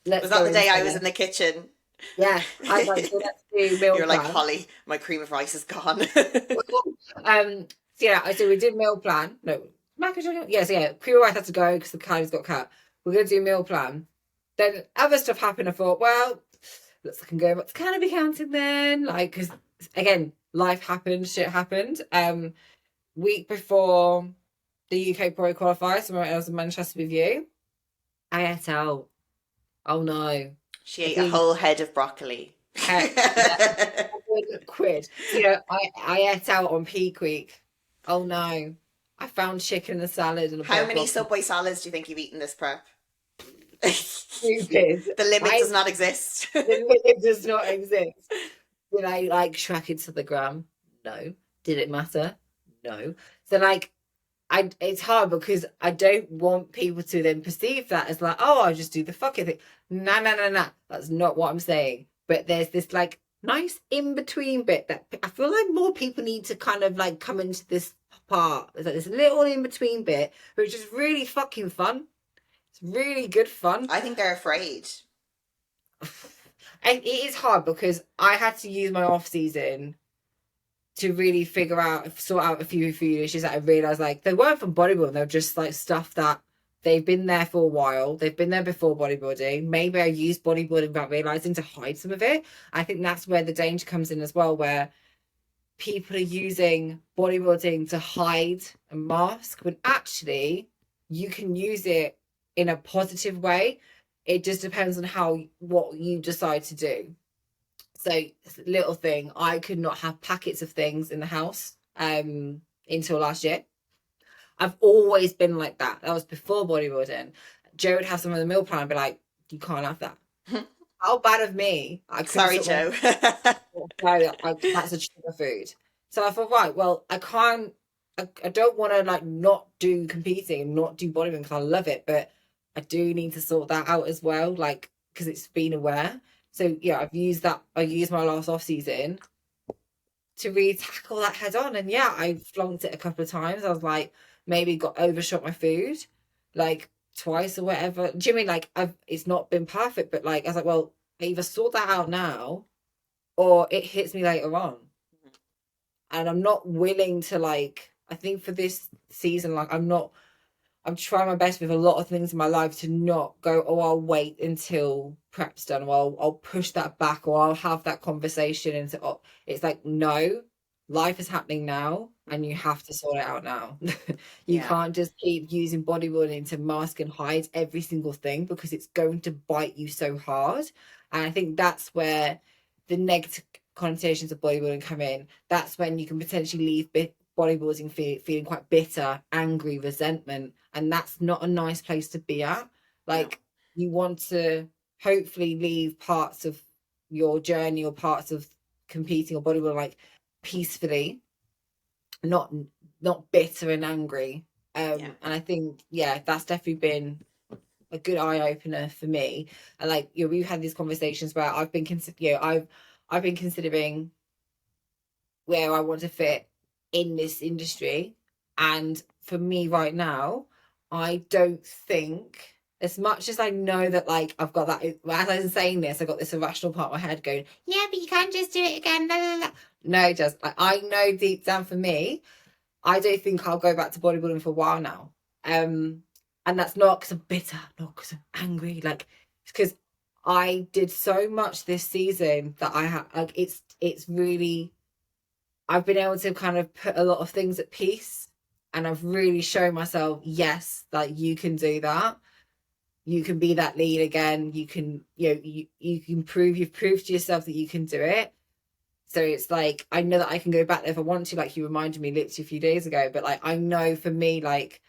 Let's Was go that the day I was instead. in the kitchen? Yeah, I was like, so let's do meal You're like, plan. Holly, my cream of rice is gone. So yeah, so we did meal plan. No, macaroni. Yeah, so yeah, cream of rice had to go because the calories got cut. We're gonna do meal plan. Then other stuff happened. I thought, well, looks like I can go back to calorie counting then. Like, because again, life happened, shit happened. Week before the UK Pro qualifiers, when I was in Manchester with you, I ate out. Oh no. She ate a whole head of broccoli. Quid. So, I ate out on peak week. Oh no. I found chicken and salad and a How many broccoli. Subway salads do you think you've eaten this prep? Stupid. The limit does not exist. The limit does not exist. Did I like track it to the gram? No. Did it matter? No. So like it's hard because I don't want people to then perceive that as like, oh, I'll just do the fucking thing. No. That's not what I'm saying. But there's this like nice in between bit that I feel like more people need to kind of like come into this part. There's like this little in between bit, which is really fucking fun. It's really good fun. I think they're afraid. And it is hard because I had to use my off season to really sort out a few issues that I realised like they weren't from bodybuilding. They were just like stuff that they've been there for a while. They've been there before bodybuilding. Maybe I used bodybuilding without realising to hide some of it. I think that's where the danger comes in as well, where people are using bodybuilding to hide and mask when actually you can use it in a positive way. It just depends on what you decide to do. So little thing, I could not have packets of things in the house until last year. I've always been like that. That was before bodybuilding. Joe would have some of the meal plan and be like, you can't have that. How bad of me. Sorry, Joe. That's a sugar food. So I thought, right, well, I don't want to like not do competing and not do bodybuilding because I love it, but I do need to sort that out as well, like, because it's been aware. So yeah, I used my last off season to really tackle that head on. And yeah, I flunked it a couple of times. I was like, maybe overshot my food like twice or whatever. Do you mean like it's not been perfect, but like I was like, well, I either sort that out now or it hits me later on. And I'm not willing to like, I think for this season, like I'm trying my best with a lot of things in my life to not go, oh, I'll wait until prep's done, or I'll push that back, or I'll have that conversation. And so it's like, no, life is happening now, and you have to sort it out now. You can't just keep using bodybuilding to mask and hide every single thing because it's going to bite you so hard. And I think that's where the negative connotations of bodybuilding come in. That's when you can potentially leave bodybuilding feeling quite bitter, angry, resentment, and that's not a nice place to be at. Like, you want to hopefully leave parts of your journey or parts of competing or bodybuilding like peacefully, not bitter and angry. And I think that's definitely been a good eye opener for me. And like, we've had these conversations where I've been I've been considering where I want to fit in this industry. And for me right now, I don't think, as much as I know that like I've got that, as I was saying this, I got this irrational part of my head going, yeah, but you can't just do it again. No, just like, I know deep down for me, I don't think I'll go back to bodybuilding for a while now. And that's not because I'm bitter, not because I'm angry, like because I did so much this season that I have like it's really, I've been able to kind of put a lot of things at peace, and I've really shown myself, yes, like you can do that. You can be that lead again. You can, you can you've proved to yourself that you can do it. So it's like, I know that I can go back there if I want to, like you reminded me literally a few days ago, but like, I know for me, like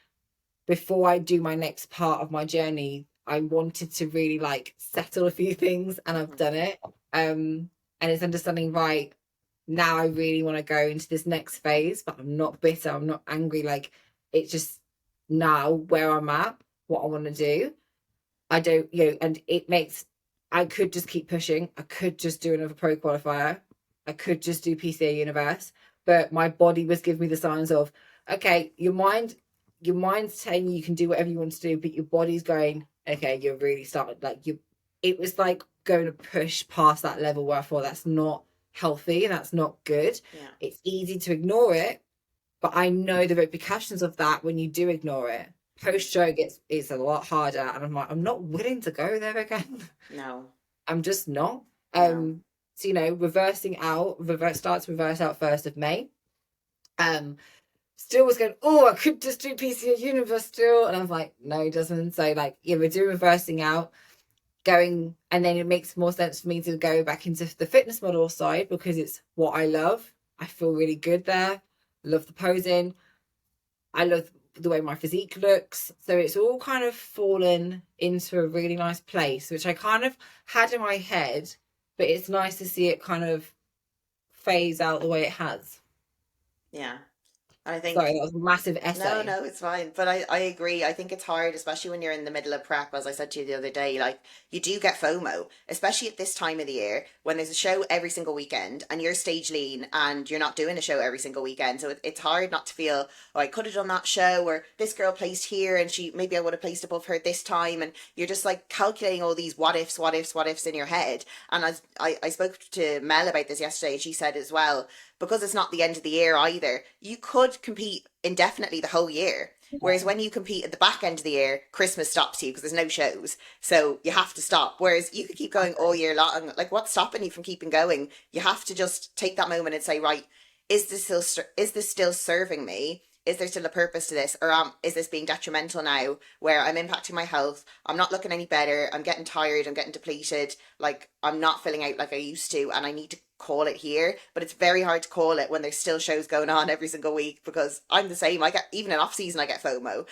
before I do my next part of my journey, I wanted to really like settle a few things, and I've done it. And it's understanding, right, now I really want to go into this next phase, but I'm not bitter, I'm not angry. Like, it's just now where I'm at, what I want to do. I don't, and it makes I could just keep pushing. I could just do another pro qualifier. I could just do PCA Universe. But my body was giving me the signs of, okay, your mind's saying you can do whatever you want to do, but your body's going, okay, you're really starting, like, it was like going to push past that level where I thought that's not healthy and that's not good. Yeah. It's easy to ignore it, but I know the repercussions of that when you do ignore it. Post-show it's a lot harder, and I'm like, I'm not willing to go there again. No. I'm just not. No. So, reversing out, starts reverse out 1st of May. Still was going, I could just do PCA Universe still. And I was like, no, Jasmin. So, like, yeah, we're doing reversing out, going, and then it makes more sense for me to go back into the fitness model side because it's what I love. I feel really good there. Love the posing. I love the way my physique looks. So it's all kind of fallen into a really nice place, which I kind of had in my head, but it's nice to see it kind of phase out the way it has. Yeah. I think, sorry, that was a massive essay. No, it's fine. But I agree. I think it's hard, especially when you're in the middle of prep, as I said to you the other day, like you do get FOMO, especially at this time of the year when there's a show every single weekend and you're stage lean and you're not doing a show every single weekend. So it's hard not to feel, I could have done that show, or this girl placed here and maybe I would have placed above her this time. And you're just like calculating all these what ifs in your head. And as I spoke to Mel about this yesterday, and she said as well, because it's not the end of the year either, you could compete indefinitely the whole year. Whereas when you compete at the back end of the year, Christmas stops you because there's no shows. So you have to stop. Whereas you could keep going all year long. Like, what's stopping you from keeping going? You have to just take that moment and say, right, is this still serving me? Is there still a purpose to this? Or is this being detrimental now where I'm impacting my health? I'm not looking any better. I'm getting tired. I'm getting depleted. Like, I'm not filling out like I used to, and I need to call it here. But it's very hard to call it when there's still shows going on every single week, because I'm the same. I get, even in off season, I get FOMO.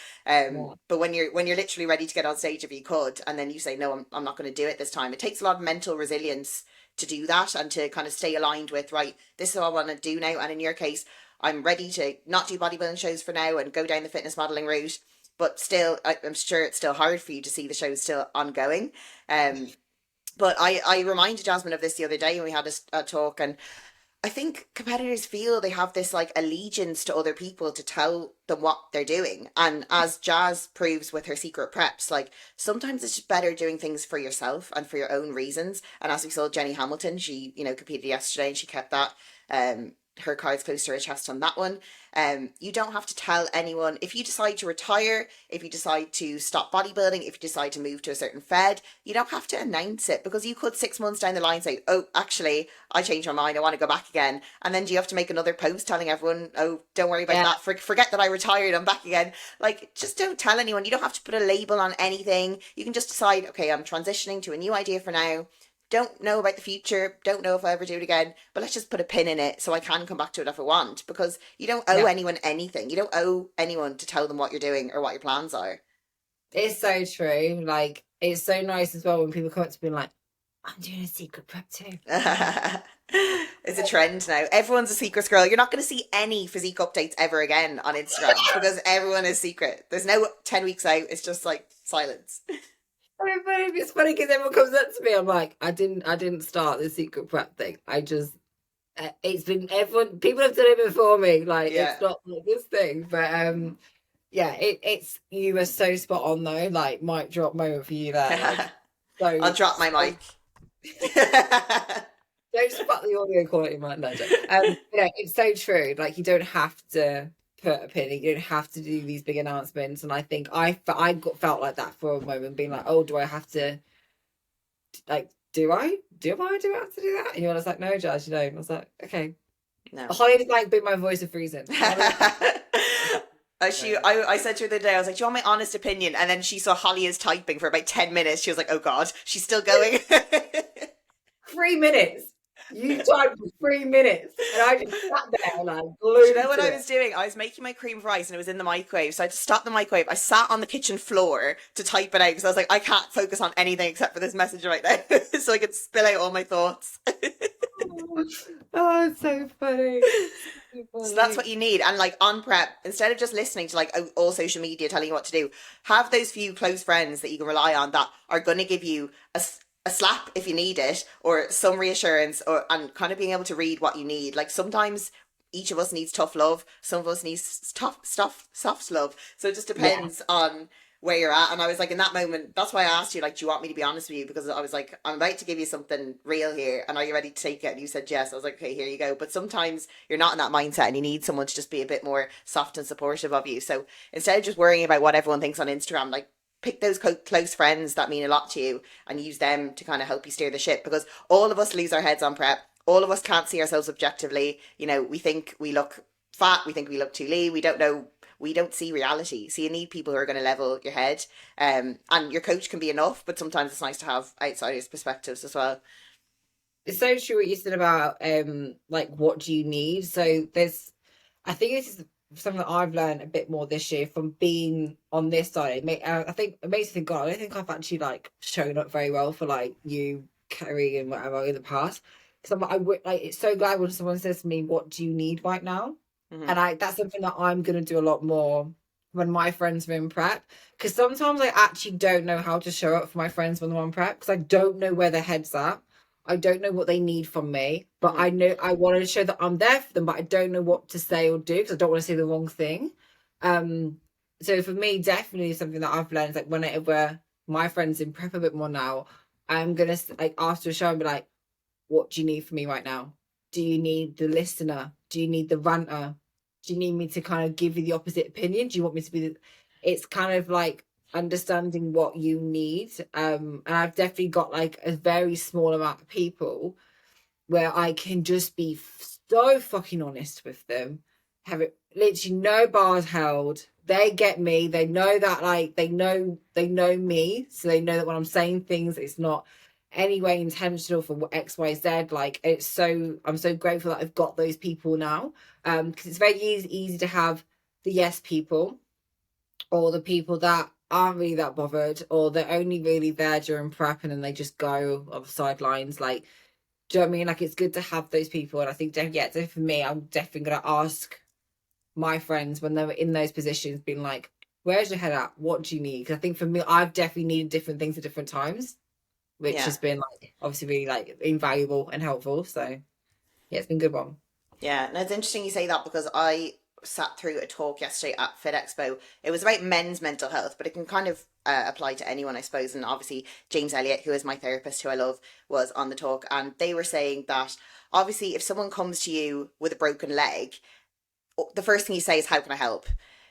But when you're literally ready to get on stage, if you could, and then you say, no, I'm not going to do it this time. It takes a lot of mental resilience to do that and to kind of stay aligned with, right, this is what I want to do now. And in your case, I'm ready to not do bodybuilding shows for now and go down the fitness modeling route. But still, I'm sure it's still hard for you to see the shows still ongoing. But I reminded Jasmin of this the other day when we had a talk, and I think competitors feel they have this like allegiance to other people to tell them what they're doing. And as Jazz proves with her secret preps, like sometimes it's just better doing things for yourself and for your own reasons. And as we saw Jenny Hamilton, she, competed yesterday and she kept that her cards close to her chest on that one. You don't have to tell anyone. If you decide to retire, if you decide to stop bodybuilding, if you decide to move to a certain fed, you don't have to announce it, because you could 6 months down the line say, oh, actually, I changed my mind, I want to go back again. And then do you have to make another post telling everyone, oh, don't worry about that, forget that I retired, I'm back again? Like, just don't tell anyone. You don't have to put a label on anything. You can just decide, okay, I'm transitioning to a new idea for now. Don't know about the future, don't know if I'll ever do it again, but let's just put a pin in it so I can come back to it if I want, because you don't owe anyone anything. You don't owe anyone to tell them what you're doing or what your plans are. It's so true. Like, it's so nice as well when people come up to me like, I'm doing a secret prep too. It's a trend now. Everyone's a secret girl. You're not going to see any physique updates ever again on Instagram because everyone is secret. There's no 10 weeks out. It's just like silence. It's funny because everyone comes up to me. I'm like, I didn't start the secret prep thing. I just, it's been people have done it before me. Like, it's not like this thing. But it's you were so spot on though. Like, mic drop moment for you there. Like, I'll drop my mic. Don't spot the audio quality, man. No, don't. It's so true. Like, you don't have to put a pin. You don't have to do these big announcements. And I think I felt like that for a moment, being like, oh, do I have to? Like, do I have to do that? And you're just like, no, Jazz, you don't. And I was like, okay. No. Holly did like be my voice of reason. I said to her the other day, I was like, do you want my honest opinion? And then she saw Holly is typing for about 10 minutes. She was like, oh God, she's still going. 3 minutes. You typed for 3 minutes. And I just sat there like glued. You know what I was doing? I was making my cream of rice and it was in the microwave. So I had to stop the microwave. I sat on the kitchen floor to type it out because I was like, I can't focus on anything except for this message right now. So I could spill out all my thoughts. Oh, it's so funny. So that's what you need. And like on prep, instead of just listening to like all social media telling you what to do, have those few close friends that you can rely on that are going to give you a slap if you need it, or some reassurance, or and kind of being able to read what you need. Like sometimes each of us needs tough love, some of us needs soft love. So it just Yeah. depends on where you're at. And I was like, in that moment, that's why I asked you, like, do you want me to be honest with you? Because I was like, I'm about to give you something real here, and are you ready to take it? And you said yes. I was like, okay, here you go. But sometimes you're not in that mindset, and you need someone to just be a bit more soft and supportive of you. So instead of just worrying about what everyone thinks on Instagram, like, pick those close friends that mean a lot to you and use them to kind of help you steer the ship, because all of us lose our heads on prep. All of us can't see ourselves objectively. You know, we think we look fat, we think we look too lean, we don't know, we don't see reality. So you need people who are going to level your head. And your coach can be enough, but sometimes it's nice to have outsiders' perspectives as well. It's so true what you said about like what do you need. So there's, I think this is something that I've learned a bit more this year from being on this side. I think it makes me think, God, I don't think I've actually like shown up very well for like you, Kerry, and whatever in the past. Because I would like, it's so glad when someone says to me, "What do you need right now?" Mm-hmm. And that's something that I'm gonna do a lot more when my friends are in prep. Because sometimes I actually don't know how to show up for my friends when they're on prep because I don't know where their head's at. I don't know what they need from me, but Mm-hmm. I know I want to show that I'm there for them, but I don't know what to say or do because I don't want to say the wrong thing. So for me, definitely something that I've learned is like whenever my friends in prep a bit more now, I'm gonna like after a show and be like, "What do you need from me right now? Do you need the listener? Do you need the ranter? Do you need me to kind of give you the opposite opinion? Do you want me to be the?" It's kind of like understanding what you need. And I've definitely got like a very small amount of people where I can just be so fucking honest with them. Have it literally no bars held. They get me. They know that like they know me, so they know that when I'm saying things, it's not anyway intentional for X, Y, Z. Like it's so I'm so grateful that I've got those people now. Because it's very easy to have the yes people or the people that aren't really that bothered or they're only really there during prep and then they just go on the sidelines. Like, do you know what I mean? Like it's good to have those people. And I think so for me, I'm definitely gonna ask my friends when they were in those positions, being like, where's your head at? What do you need? Because I think for me, I've definitely needed different things at different times, which Yeah. has been like obviously really like invaluable and helpful. So yeah, it's been a good one. Yeah, and it's interesting you say that because I sat through a talk yesterday at Fit Expo. It was about men's mental health, but it can kind of apply to anyone, I suppose. And obviously, James Elliott, who is my therapist, who I love, was on the talk, and they were saying that obviously, if someone comes to you with a broken leg, the first thing you say is, "How can I help?"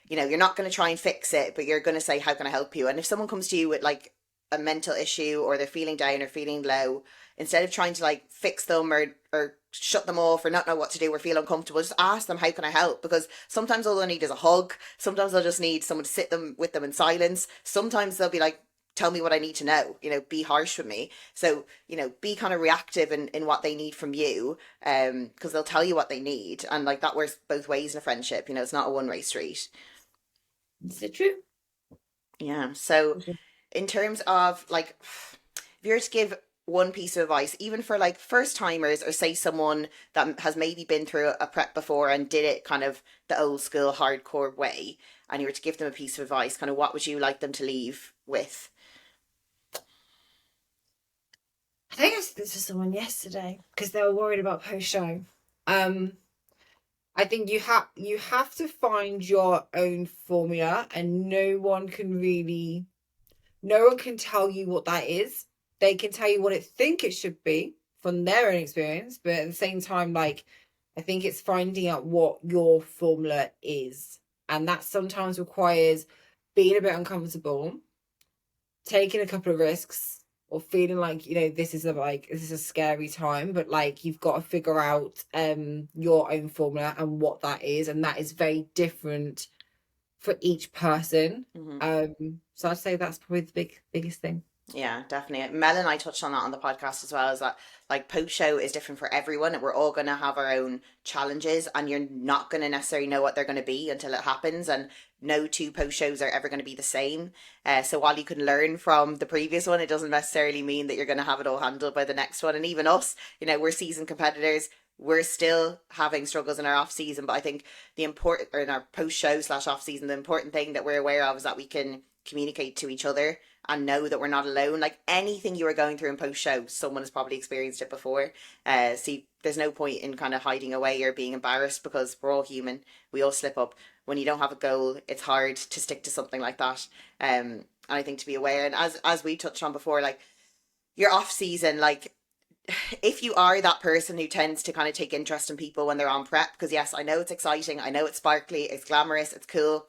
You know, you're not going to try and fix it, but you're going to say, "How can I help you?" And if someone comes to you with like a mental issue or they're feeling down or feeling low, instead of trying to like fix them or shut them off or not know what to do or feel uncomfortable, just ask them, "How can I help?" Because sometimes all they need is a hug. Sometimes they'll just need someone to sit them with them in silence. Sometimes they'll be like, "Tell me what I need to know," you know, be harsh with me. So, you know, be kind of reactive in what they need from you, because they'll tell you what they need. And like that works both ways in a friendship, you know, it's not a one-way street. Is it true? Yeah. So in terms of like, if you were to give one piece of advice, even for like first timers, or say someone that has maybe been through a prep before and did it kind of the old school hardcore way, and you were to give them a piece of advice, kind of what would you like them to leave with? I think I said this to someone yesterday because they were worried about post show. Um, I think you have to find your own formula, and no one can tell you what that is. They can tell you what it think it should be from their own experience, but at the same time, like I think it's finding out what your formula is, and that sometimes requires being a bit uncomfortable, taking a couple of risks, or feeling like this is a scary time, but like you've got to figure out your own formula and what that is, and that is very different for each person. Mm-hmm. So I'd say that's probably the biggest thing. Yeah, definitely. Mel and I touched on that on the podcast as well, is that like post show is different for everyone and we're all going to have our own challenges, and you're not going to necessarily know what they're going to be until it happens, and no two post shows are ever going to be the same. So while you can learn from the previous one, it doesn't necessarily mean that you're going to have it all handled by the next one. And even us, you know, we're seasoned competitors. We're still having struggles in our off season, but I think the important, or in our post show slash off season, the important thing that we're aware of is that we can communicate to each other and know that we're not alone. Like anything you are going through in post show, someone has probably experienced it before. See, there's no point in kind of hiding away or being embarrassed, because we're all human. We all slip up. When you don't have a goal, it's hard to stick to something like that. And I think to be aware, and as we touched on before, like your off season, like if you are that person who tends to kind of take interest in people when they're on prep, because yes, I know it's exciting, I know it's sparkly, it's glamorous, it's cool,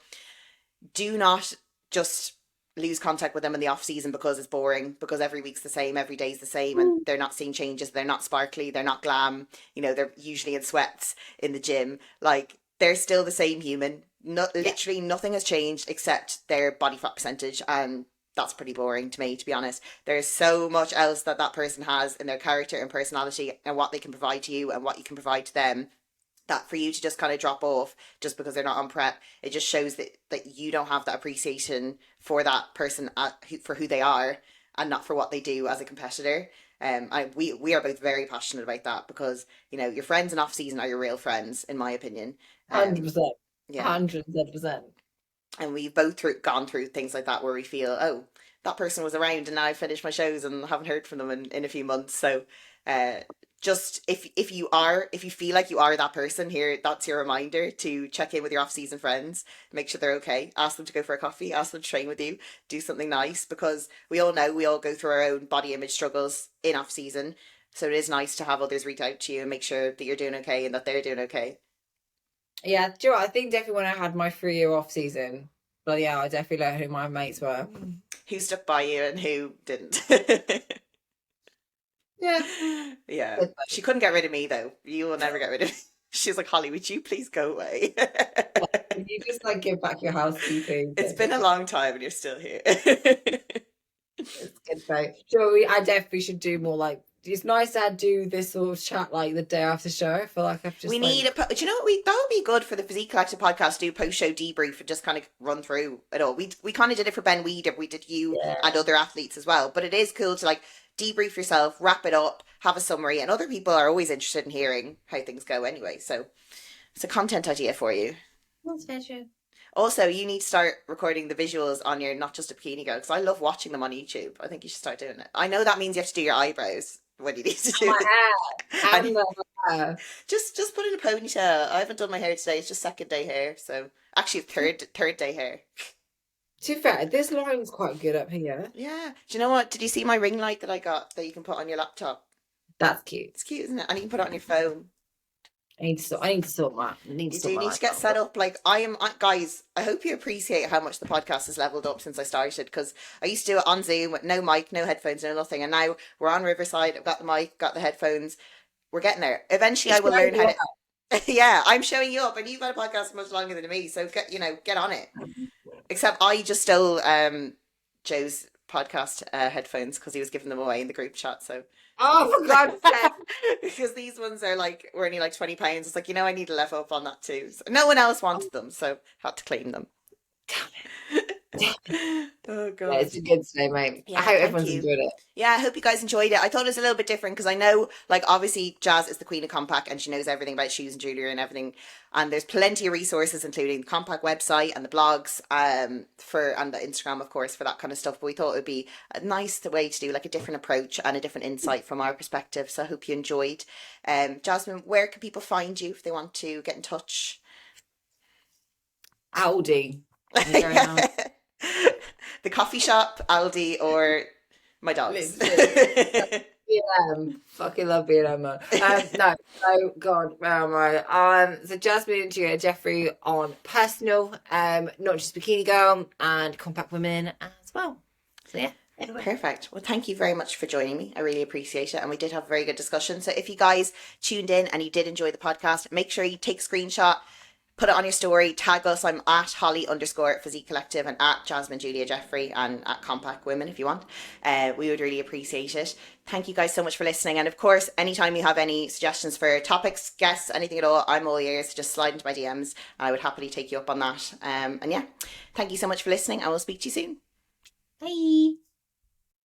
do not just lose contact with them in the off season because it's boring, because every week's the same, every day's the same, and they're not seeing changes, they're not sparkly, they're not glam, you know, they're usually in sweats in the gym. Like, they're still the same human. Literally nothing has changed except their body fat percentage, and that's pretty boring to me, to be honest. There's so much else that that person has in their character and personality and what they can provide to you and what you can provide to them, that for you to just kind of drop off just because they're not on prep, it just shows that you don't have that appreciation for that person for who they are, and not for what they do as a competitor. We are both very passionate about that, because, you know, your friends in off season are your real friends, in my opinion. 100%. Yeah. 100%. And we've both gone through things like that, where we feel, oh, that person was around and now I finished my shows and haven't heard from them in a few months. So just if you feel like you are that person here, that's your reminder to check in with your off-season friends, make sure they're okay, ask them to go for a coffee, ask them to train with you, do something nice, because we all know we all go through our own body image struggles in off-season. So it is nice to have others reach out to you and make sure that you're doing okay and that they're doing okay. Yeah, do you know what? I think definitely when I had my 3-year off season, but yeah, I definitely learned who my mates were. Who stuck by you and who didn't. Yeah. She couldn't get rid of me, though. You will never get rid of me. She's like, Holly, would you please go away? You just like give back your housekeeping. It's been a long time and you're still here. It's good though. So I definitely should do more, like, it's nice to do this sort of chat like the day after show. I feel like I've just do you know what, that would be good for the Physique Collective podcast, do post show debrief and just kind of run through it all. We kind of did it for Ben Weeder, we did you and other athletes as well, but it is cool to like debrief yourself, wrap it up, have a summary, and other people are always interested in hearing how things go anyway, so it's a content idea for you. That's very true. Also, you need to start recording the visuals on your Not Just a Bikini Girl, because I love watching them on YouTube. I think you should start doing it. I know that means you have to do your eyebrows when you need to do my hair. And my hair. Just put in a ponytail. I haven't done my hair today. It's just second day hair. So actually third day hair. To be fair, this line's quite good up here. Yeah. Do you know what? Did you see my ring light that I got that you can put on your laptop? That's cute. It's cute, isn't it? And you can put it on your phone. I need to sort that. You need to get set up. Like guys, I hope you appreciate how much the podcast has leveled up since I started, because I used to do it on Zoom with no mic, no headphones, no nothing, and now we're on Riverside. I've got the mic, got the headphones. We're getting there. Eventually, I will learn how to. Yeah, I'm showing you up, and you've got a podcast much longer than me, so get on it. Except I just stole Joe's podcast headphones because he was giving them away in the group chat. So. Oh, for God's sake. Because these ones were only like £20. It's like, I need to level up on that too. So no one else wanted them, so had to claim them. Oh god. Yeah, it's good today, mate. Yeah, I hope everyone's enjoyed it. Yeah, I hope you guys enjoyed it. I thought it was a little bit different because I know, like, obviously Jazz is the queen of KOMPAK and she knows everything about shoes and jewellery and everything. And there's plenty of resources, including the KOMPAK website and the blogs, and the Instagram, of course, for that kind of stuff. But we thought it would be a nice way to do like a different approach and a different insight from our perspective. So I hope you enjoyed. Jasmin, where can people find you if they want to get in touch? Aldi. The coffee shop, Aldi, or my dogs. B&M. Fucking love B&M, man. No, oh god, where am I? So Jasmin Jeffery on personal, Not Just Bikini Girl, and KOMPAK Women as well. So yeah. Anyway. Perfect. Well, thank you very much for joining me. I really appreciate it. And we did have a very good discussion. So if you guys tuned in and you did enjoy the podcast, make sure you take a screenshot, put it on your story, tag us. I'm at Holly_Physique Collective and at Jasmin Julia Jeffery and at KOMPAK Women if you want. We would really appreciate it. Thank you guys so much for listening. And of course, anytime you have any suggestions for topics, guests, anything at all, I'm all ears. Just slide into my DMs. I would happily take you up on that. And yeah, thank you so much for listening. I will speak to you soon. Bye.